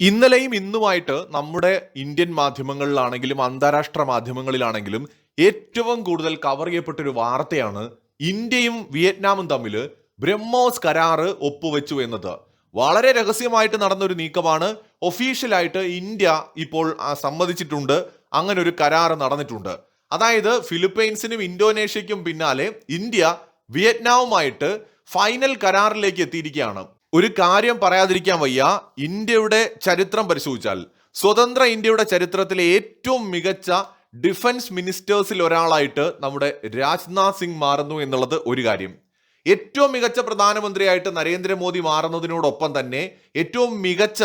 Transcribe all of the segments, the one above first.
ഇന്നലെയും ഇന്നുമായിട്ട് നമ്മുടെ ഇന്ത്യൻ മാധ്യമങ്ങളിലാണെങ്കിലും അന്താരാഷ്ട്ര മാധ്യമങ്ങളിലാണെങ്കിലും ഏറ്റവും കൂടുതൽ കവർ ചെയ്യപ്പെട്ട ഒരു വാർത്തയാണ് ഇന്ത്യയും വിയറ്റ്നാമും തമ്മിൽ ബ്രഹ്മോസ് കരാറ് ഒപ്പുവെച്ചു എന്നത്. വളരെ രഹസ്യമായിട്ട് നടന്ന ഒരു നീക്കമാണ്. ഒഫീഷ്യലായിട്ട് ഇന്ത്യ ഇപ്പോൾ സമ്മതിച്ചിട്ടുണ്ട്, അങ്ങനെ ഒരു കരാറ് നടന്നിട്ടുണ്ട്. അതായത് ഫിലിപ്പൈൻസിനും ഇന്തോനേഷ്യയ്ക്കും പിന്നാലെ ഇന്ത്യ വിയറ്റ്നാമുമായിട്ട് ഫൈനൽ കരാറിലേക്ക് എത്തിയിരിക്കുകയാണ്. ഒരു കാര്യം പറയാതിരിക്കാൻ വയ്യ, ഇന്ത്യയുടെ ചരിത്രം പരിശോധിച്ചാൽ സ്വതന്ത്ര ഇന്ത്യയുടെ ചരിത്രത്തിലെ ഏറ്റവും മികച്ച ഡിഫൻസ് മിനിസ്റ്റേഴ്സിൽ ഒരാളായിട്ട് നമ്മുടെ രാജ്നാഥ് സിംഗ് മാറുന്നു എന്നുള്ളത് ഒരു കാര്യം. ഏറ്റവും മികച്ച പ്രധാനമന്ത്രിയായിട്ട് നരേന്ദ്രമോദി മാറുന്നതിനോടൊപ്പം തന്നെ ഏറ്റവും മികച്ച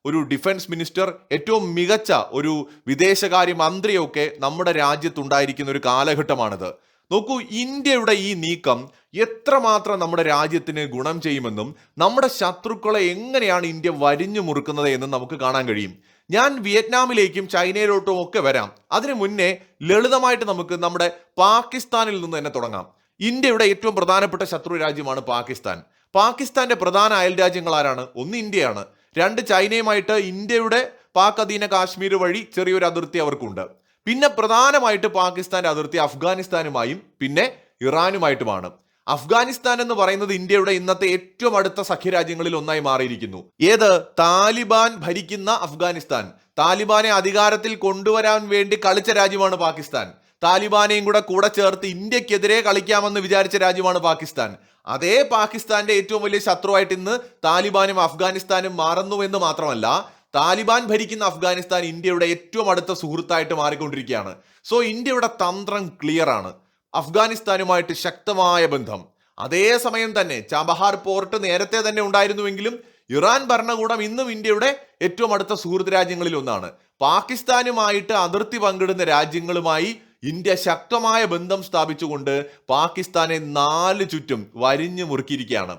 ഒരു ഡിഫൻസ് മിനിസ്റ്റർ, ഏറ്റവും മികച്ച ഒരു വിദേശകാര്യ മന്ത്രിയൊക്കെ നമ്മുടെ രാജ്യത്തുണ്ടായിരിക്കുന്ന ഒരു കാലഘട്ടമാണിത്. നോക്കൂ, ഇന്ത്യയുടെ ഈ നീക്കം എത്രമാത്രം നമ്മുടെ രാജ്യത്തിന് ഗുണം ചെയ്യുമെന്നും നമ്മുടെ ശത്രുക്കളെ എങ്ങനെയാണ് ഇന്ത്യ വരിഞ്ഞു മുറുക്കുന്നത് എന്നും നമുക്ക് കാണാൻ കഴിയും. ഞാൻ വിയറ്റ്നാമിലേക്കും ചൈനയിലോട്ടും ഒക്കെ വരാം. അതിനു മുന്നേ ലളിതമായിട്ട് നമുക്ക് നമ്മുടെ പാകിസ്ഥാനിൽ നിന്ന് തന്നെ തുടങ്ങാം. ഇന്ത്യയുടെ ഏറ്റവും പ്രധാനപ്പെട്ട ശത്രു രാജ്യമാണ് പാകിസ്ഥാൻ. പാകിസ്ഥാന്റെ പ്രധാന അയൽ രാജ്യങ്ങൾ ആരാണ്? ഒന്ന് ഇന്ത്യയാണ്, രണ്ട് ചൈനയുമായിട്ട് ഇന്ത്യയുടെ പാക് അധീന കാശ്മീർ വഴി ചെറിയൊരു അതിർത്തി അവർക്കുണ്ട്. പിന്നെ പ്രധാനമായിട്ട് പാകിസ്ഥാന്റെ അതിർത്തി അഫ്ഗാനിസ്ഥാനുമായും പിന്നെ ഇറാനുമായിട്ടുമാണ്. അഫ്ഗാനിസ്ഥാൻ എന്ന് പറയുന്നത് ഇന്ത്യയുടെ ഇന്നത്തെ ഏറ്റവും അടുത്ത സഖ്യരാജ്യങ്ങളിൽ ഒന്നായി മാറിയിരിക്കുന്നു. ഏത്? താലിബാൻ ഭരിക്കുന്ന അഫ്ഗാനിസ്ഥാൻ. താലിബാനെ അധികാരത്തിൽ കൊണ്ടുവരാൻ വേണ്ടി കളിച്ച രാജ്യമാണ് പാകിസ്ഥാൻ. താലിബാനെയും കൂടെ ചേർത്ത് ഇന്ത്യക്കെതിരെ കളിക്കാമെന്ന് വിചാരിച്ച രാജ്യമാണ് പാകിസ്ഥാൻ. അതേ പാകിസ്ഥാന്റെ ഏറ്റവും വലിയ ശത്രുവായിട്ട് ഇന്ന് താലിബാനും അഫ്ഗാനിസ്ഥാനും മാറുന്നുവെന്ന് മാത്രമല്ല, താലിബാൻ ഭരിക്കുന്ന അഫ്ഗാനിസ്ഥാൻ ഇന്ത്യയുടെ ഏറ്റവും അടുത്ത സുഹൃത്തായിട്ട് മാറിക്കൊണ്ടിരിക്കുകയാണ്. സോ ഇന്ത്യയുടെ തന്ത്രം ക്ലിയർ ആണ്. അഫ്ഗാനിസ്ഥാനുമായിട്ട് ശക്തമായ ബന്ധം. അതേസമയം തന്നെ ചാബഹാർ പോർട്ട് നേരത്തെ തന്നെ ഉണ്ടായിരുന്നുവെങ്കിലും ഇറാൻ ഭരണകൂടം ഇന്നും ഇന്ത്യയുടെ ഏറ്റവും അടുത്ത സുഹൃത്ത് രാജ്യങ്ങളിൽ ഒന്നാണ്. പാകിസ്ഥാനുമായിട്ട് അതിർത്തി പങ്കിടുന്ന രാജ്യങ്ങളുമായി ഇന്ത്യ ശക്തമായ ബന്ധം സ്ഥാപിച്ചുകൊണ്ട് പാകിസ്ഥാനെ നാല് ചുറ്റും വരിഞ്ഞു മുറുക്കിയിരിക്കുകയാണ്.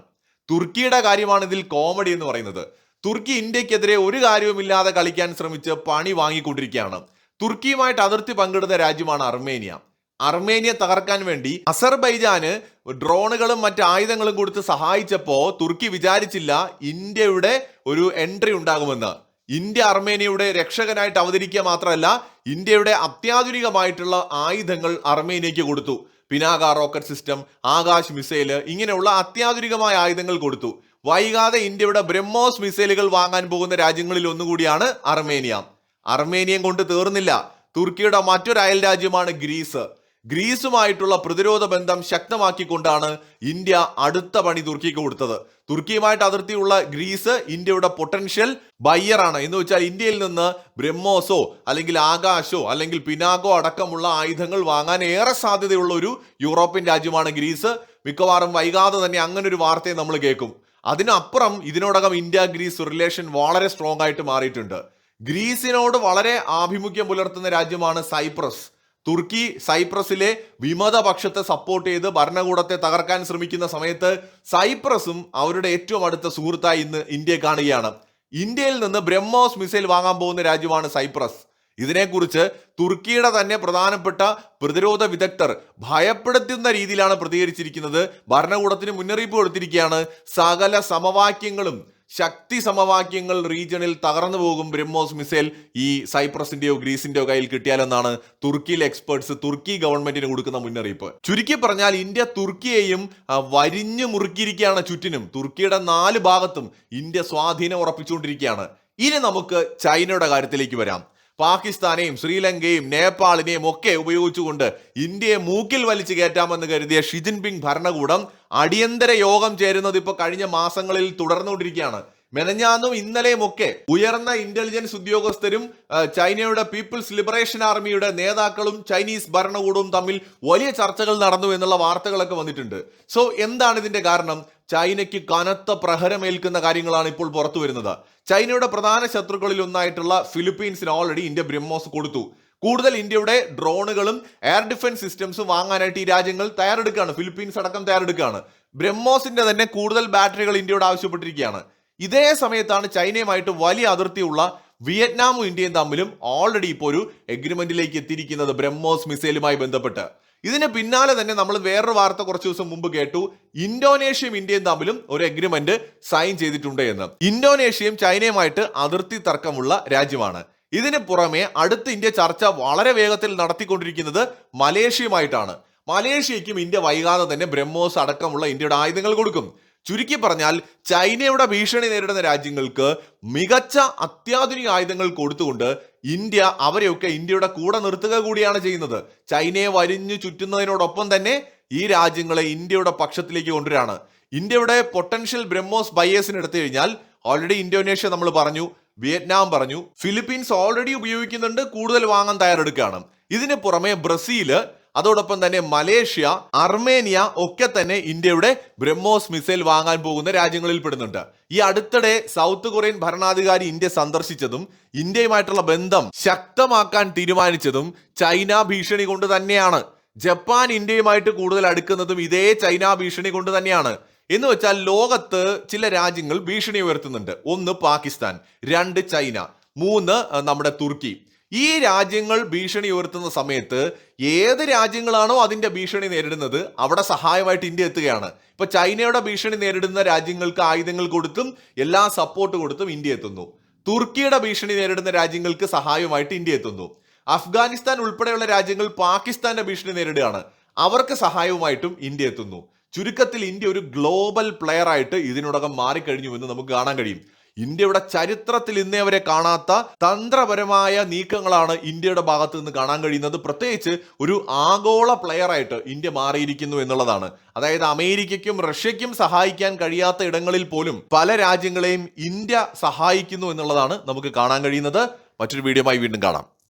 തുർക്കിയുടെ കാര്യമാണ് ഇതിൽ കോമഡി എന്ന് പറയുന്നത്. തുർക്കി ഇന്ത്യക്കെതിരെ ഒരു കാര്യവുമില്ലാതെ കളിക്കാൻ ശ്രമിച്ച് പണി വാങ്ങിക്കൊണ്ടിരിക്കുകയാണ്. തുർക്കിയുമായിട്ട് അതിർത്തി പങ്കിടുന്ന രാജ്യമാണ് അർമേനിയ. അർമേനിയ തകർക്കാൻ വേണ്ടി അസർബൈജാന് ഡ്രോണുകളും മറ്റ് ആയുധങ്ങളും കൊടുത്ത് സഹായിച്ചപ്പോൾ തുർക്കി വിചാരിച്ചില്ല ഇന്ത്യയുടെ ഒരു എൻട്രി ഉണ്ടാകുമെന്ന്. ഇന്ത്യ അർമേനിയയുടെ രക്ഷകനായിട്ട് അവതരിക്കുക മാത്രമല്ല, ഇന്ത്യയുടെ അത്യാധുനികമായിട്ടുള്ള ആയുധങ്ങൾ അർമേനിയയ്ക്ക് കൊടുത്തു. Pinaka rocket system, Akash missile, ഇങ്ങനെയുള്ള അത്യാധുനികമായ ആയുധങ്ങൾ കൊടുത്തു. വൈകാതെ ഇന്ത്യയുടെ ബ്രഹ്മോസ് മിസൈലുകൾ വാങ്ങാൻ പോകുന്ന രാജ്യങ്ങളിൽ ഒന്നുകൂടിയാണ് അർമേനിയ. അർമേനിയൻ കൊണ്ട് തീർന്നില്ല. തുർക്കിയുടെ മറ്റൊരു അയൽ രാജ്യമാണ് ഗ്രീസ്. ഗ്രീസുമായിട്ടുള്ള പ്രതിരോധ ബന്ധം ശക്തമാക്കിക്കൊണ്ടാണ് ഇന്ത്യ അടുത്ത പണി തുർക്കിക്ക് കൊടുത്തത്. തുർക്കിയുമായിട്ട് അതിർത്തിയുള്ള ഗ്രീസ് ഇന്ത്യയുടെ പൊട്ടൻഷ്യൽ ബയ്യറാണ്. എന്ന് വെച്ചാൽ ഇന്ത്യയിൽ നിന്ന് ബ്രഹ്മോസോ അല്ലെങ്കിൽ ആകാശോ അല്ലെങ്കിൽ പിനാകോ അടക്കമുള്ള ആയുധങ്ങൾ വാങ്ങാൻ ഏറെ സാധ്യതയുള്ള ഒരു യൂറോപ്യൻ രാജ്യമാണ് ഗ്രീസ്. മിക്കവാറും വൈകാതെ തന്നെ അങ്ങനെ ഒരു വാർത്തയെ നമ്മൾ കേൾക്കും. അതിനപ്പുറം ഇതിനോടകം ഇന്ത്യ ഗ്രീസ് റിലേഷൻ വളരെ സ്ട്രോങ് ആയിട്ട് മാറിയിട്ടുണ്ട്. ഗ്രീസിനോട് വളരെ ആഭിമുഖ്യം പുലർത്തുന്ന രാജ്യമാണ് സൈപ്രസ്. തുർക്കി സൈപ്രസിലെ വിമതപക്ഷത്തെ സപ്പോർട്ട് ചെയ്ത് ഭരണകൂടത്തെ തകർക്കാൻ ശ്രമിക്കുന്ന സമയത്ത് സൈപ്രസും അവരുടെ ഏറ്റവും അടുത്ത സുഹൃത്തായി ഇന്ന് ഇന്ത്യയെ കാണുകയാണ്. ഇന്ത്യയിൽ നിന്ന് ബ്രഹ്മോസ് മിസൈൽ വാങ്ങാൻ പോകുന്ന രാജ്യമാണ് സൈപ്രസ്. ഇതിനെക്കുറിച്ച് തുർക്കിയുടെ തന്നെ പ്രധാനപ്പെട്ട പ്രതിരോധ വിദഗ്ധർ ഭയപ്പെടുത്തുന്ന രീതിയിലാണ് പ്രതികരിച്ചിരിക്കുന്നത്. ഭരണകൂടത്തിന് മുന്നറിയിപ്പ് കൊടുത്തിരിക്കുകയാണ്, സകല സമവാക്യങ്ങളും ശക്തി സമവാക്യങ്ങൾ റീജിയണിൽ തകർന്നു പോകും ബ്രഹ്മോസ് മിസൈൽ ഈ സൈപ്രസിന്റെയോ ഗ്രീസിന്റെയോ കയ്യിൽ കിട്ടിയാലെന്നാണ് തുർക്കിയിലെ എക്സ്പേർട്സ് തുർക്കി ഗവൺമെന്റിന് കൊടുക്കുന്ന മുന്നറിയിപ്പ്. ചുരുക്കി പറഞ്ഞാൽ ഇന്ത്യ തുർക്കിയെയും വരിഞ്ഞു മുറുക്കിയിരിക്കുകയാണ് ചുറ്റിനും. തുർക്കിയുടെ നാല് ഭാഗത്തും ഇന്ത്യ സ്വാധീനം ഉറപ്പിച്ചുകൊണ്ടിരിക്കുകയാണ്. ഇനി നമുക്ക് ചൈനയുടെ കാര്യത്തിലേക്ക് വരാം. പാകിസ്ഥാനെയും ശ്രീലങ്കയും നേപ്പാളിനെയും ഒക്കെ ഉപയോഗിച്ചുകൊണ്ട് ഇന്ത്യയെ മൂക്കിൽ വലിച്ചു കയറ്റാമെന്ന് കരുതിയ ഷി ജിൻപിങ് ഭരണകൂടം അടിയന്തര യോഗം ചേരുന്നത് ഇപ്പോൾ കഴിഞ്ഞ മാസങ്ങളിൽ തുടർന്നുകൊണ്ടിരിക്കുകയാണ്. മെനഞ്ഞാന്നും ഇന്നലെയും ഒക്കെ ഉയർന്ന ഇന്റലിജൻസ് ഉദ്യോഗസ്ഥരും ചൈനയുടെ പീപ്പിൾസ് ലിബറേഷൻ ആർമിയുടെ നേതാക്കളും ചൈനീസ് ഭരണകൂടവും തമ്മിൽ വലിയ ചർച്ചകൾ നടന്നു എന്നുള്ള വാർത്തകളൊക്കെ വന്നിട്ടുണ്ട്. സോ എന്താണ് ഇതിന്റെ കാരണം? ചൈനയ്ക്ക് കനത്ത പ്രഹരമേൽക്കുന്ന കാര്യങ്ങളാണ് ഇപ്പോൾ പുറത്തു വരുന്നത്. ചൈനയുടെ പ്രധാന ശത്രുക്കളിൽ ഒന്നായിട്ടുള്ള ഫിലിപ്പീൻസിന് ഓൾറെഡി ഇന്ത്യ ബ്രഹ്മോസ് കൊടുത്തു. കൂടുതൽ ഇന്ത്യയുടെ ഡ്രോണുകളും എയർ ഡിഫൻസ് സിസ്റ്റംസും വാങ്ങാനായിട്ട് ഈ രാജ്യങ്ങൾ തയ്യാറെടുക്കുകയാണ്. ഫിലിപ്പീൻസ് അടക്കം തയ്യാറെടുക്കുകയാണ്. ബ്രഹ്മോസിന്റെ തന്നെ കൂടുതൽ ബാറ്ററികൾ ഇന്ത്യയോട് ആവശ്യപ്പെട്ടിരിക്കുകയാണ്. ഇതേ സമയത്താണ് ചൈനയുമായിട്ട് വലിയ അതിർത്തിയുള്ള വിയറ്റ്നാമും ഇന്ത്യയും തമ്മിലും ഓൾറെഡി ഇപ്പോൾ ഒരു എഗ്രിമെന്റിലേക്ക് എത്തിയിരിക്കുന്നത് ബ്രഹ്മോസ് മിസൈലുമായി ബന്ധപ്പെട്ട്. ഇതിന് പിന്നാലെ തന്നെ നമ്മൾ വേറൊരു വാർത്ത കുറച്ച് ദിവസം മുമ്പ് കേട്ടു, ഇന്തോനേഷ്യയും ഇന്ത്യയും തമ്മിലും ഒരു എഗ്രിമെന്റ് സൈൻ ചെയ്തിട്ടുണ്ട് എന്ന്. ഇന്തോനേഷ്യയും ചൈനയുമായിട്ട് അതിർത്തി തർക്കമുള്ള രാജ്യമാണ്. ഇതിന് പുറമെ അടുത്ത ഇന്ത്യ ചർച്ച വളരെ വേഗത്തിൽ നടത്തിക്കൊണ്ടിരിക്കുന്നത് മലേഷ്യയുമായിട്ടാണ്. മലേഷ്യയ്ക്കും ഇന്ത്യ വൈകാതെ തന്നെ ബ്രഹ്മോസ് അടക്കമുള്ള ഇന്ത്യയുടെ ആയുധങ്ങൾ കൊടുക്കും. ചുരുക്കി പറഞ്ഞാൽ ചൈനയുടെ ഭീഷണി നേരിടുന്ന രാജ്യങ്ങൾക്ക് മികച്ച അത്യാധുനിക ആയുധങ്ങൾ കൊടുത്തുകൊണ്ട് ഇന്ത്യ അവരെയൊക്കെ ഇന്ത്യയുടെ കൂടെ നിർത്തുക കൂടിയാണ് ചെയ്യുന്നത്. ചൈനയെ വരിഞ്ഞു ചുറ്റുന്നതിനോടൊപ്പം തന്നെ ഈ രാജ്യങ്ങളെ ഇന്ത്യയുടെ പക്ഷത്തിലേക്ക് കൊണ്ടുവരാണ്. ഇന്ത്യയുടെ പൊട്ടൻഷ്യൽ ബ്രഹ്മോസ് ബയേഴ്സിന് എടുത്തു കഴിഞ്ഞാൽ ഓൾറെഡി ഇന്തോനേഷ്യ നമ്മൾ പറഞ്ഞു, വിയറ്റ്നാം പറഞ്ഞു, ഫിലിപ്പീൻസ് ഓൾറെഡി ഉപയോഗിക്കുന്നുണ്ട്, കൂടുതൽ വാങ്ങാൻ തയ്യാറെടുക്കുകയാണ്. ഇതിന് പുറമെ ബ്രസീല്, അതോടൊപ്പം തന്നെ മലേഷ്യ, അർമേനിയ ഒക്കെ തന്നെ ഇന്ത്യയുടെ ബ്രഹ്മോസ് മിസൈൽ വാങ്ങാൻ പോകുന്ന രാജ്യങ്ങളിൽ പെടുന്നുണ്ട്. ഈ അടുത്തിടെ സൗത്ത് കൊറിയൻ ഭരണാധികാരി ഇന്ത്യ സന്ദർശിച്ചതും ഇന്ത്യയുമായിട്ടുള്ള ബന്ധം ശക്തമാക്കാൻ തീരുമാനിച്ചതും ചൈന ഭീഷണി കൊണ്ട് തന്നെയാണ്. ജപ്പാൻ ഇന്ത്യയുമായിട്ട് കൂടുതൽ അടുക്കുന്നതും ഇതേ ചൈന ഭീഷണി കൊണ്ട് തന്നെയാണ്. എന്ന് വെച്ചാൽ ലോകത്ത് ചില രാജ്യങ്ങൾ ഭീഷണി ഉയർത്തുന്നുണ്ട്. 1 പാകിസ്ഥാൻ, 2 ചൈന, 3 നമ്മുടെ തുർക്കി. ഈ രാജ്യങ്ങൾ ഭീഷണി ഉയർത്തുന്ന സമയത്ത് ഏത് രാജ്യങ്ങളാണോ അതിന്റെ ഭീഷണി നേരിടുന്നത് അവിടെ സഹായമായിട്ട് ഇന്ത്യ എത്തുകയാണ്. ഇപ്പൊ ചൈനയുടെ ഭീഷണി നേരിടുന്ന രാജ്യങ്ങൾക്ക് ആയുധങ്ങൾ കൊടുത്തും എല്ലാ സപ്പോർട്ട് കൊടുത്തും ഇന്ത്യ എത്തുന്നു. തുർക്കിയുടെ ഭീഷണി നേരിടുന്ന രാജ്യങ്ങൾക്ക് സഹായമായിട്ട് ഇന്ത്യ എത്തുന്നു. അഫ്ഗാനിസ്ഥാൻ ഉൾപ്പെടെയുള്ള രാജ്യങ്ങൾ പാകിസ്ഥാന്റെ ഭീഷണി നേരിടുകയാണ്, അവർക്ക് സഹായവുമായിട്ടും ഇന്ത്യ എത്തുന്നു. ചുരുക്കത്തിൽ ഇന്ത്യ ഒരു ഗ്ലോബൽ പ്ലെയർ ആയിട്ട് ഇതിനോടകം മാറിക്കഴിഞ്ഞു എന്ന് നമുക്ക് കാണാൻ കഴിയും. ഇന്ത്യയുടെ ചരിത്രത്തിൽ ഇന്നേ വരെ കാണാത്ത തന്ത്രപരമായ നീക്കങ്ങളാണ് ഇന്ത്യയുടെ ഭാഗത്ത് നിന്ന് കാണാൻ കഴിയുന്നത്. പ്രത്യേകിച്ച് ഒരു ആഗോള പ്ലെയർ ആയിട്ട് ഇന്ത്യ മാറിയിരിക്കുന്നു എന്നുള്ളതാണ്. അതായത് അമേരിക്കയ്ക്കും റഷ്യയ്ക്കും സഹായിക്കാൻ കഴിയാത്ത ഇടങ്ങളിൽ പോലും പല രാജ്യങ്ങളെയും ഇന്ത്യ സഹായിക്കുന്നു എന്നുള്ളതാണ് നമുക്ക് കാണാൻ കഴിയുന്നത്. മറ്റൊരു വീഡിയോയുമായി വീണ്ടും കാണാം.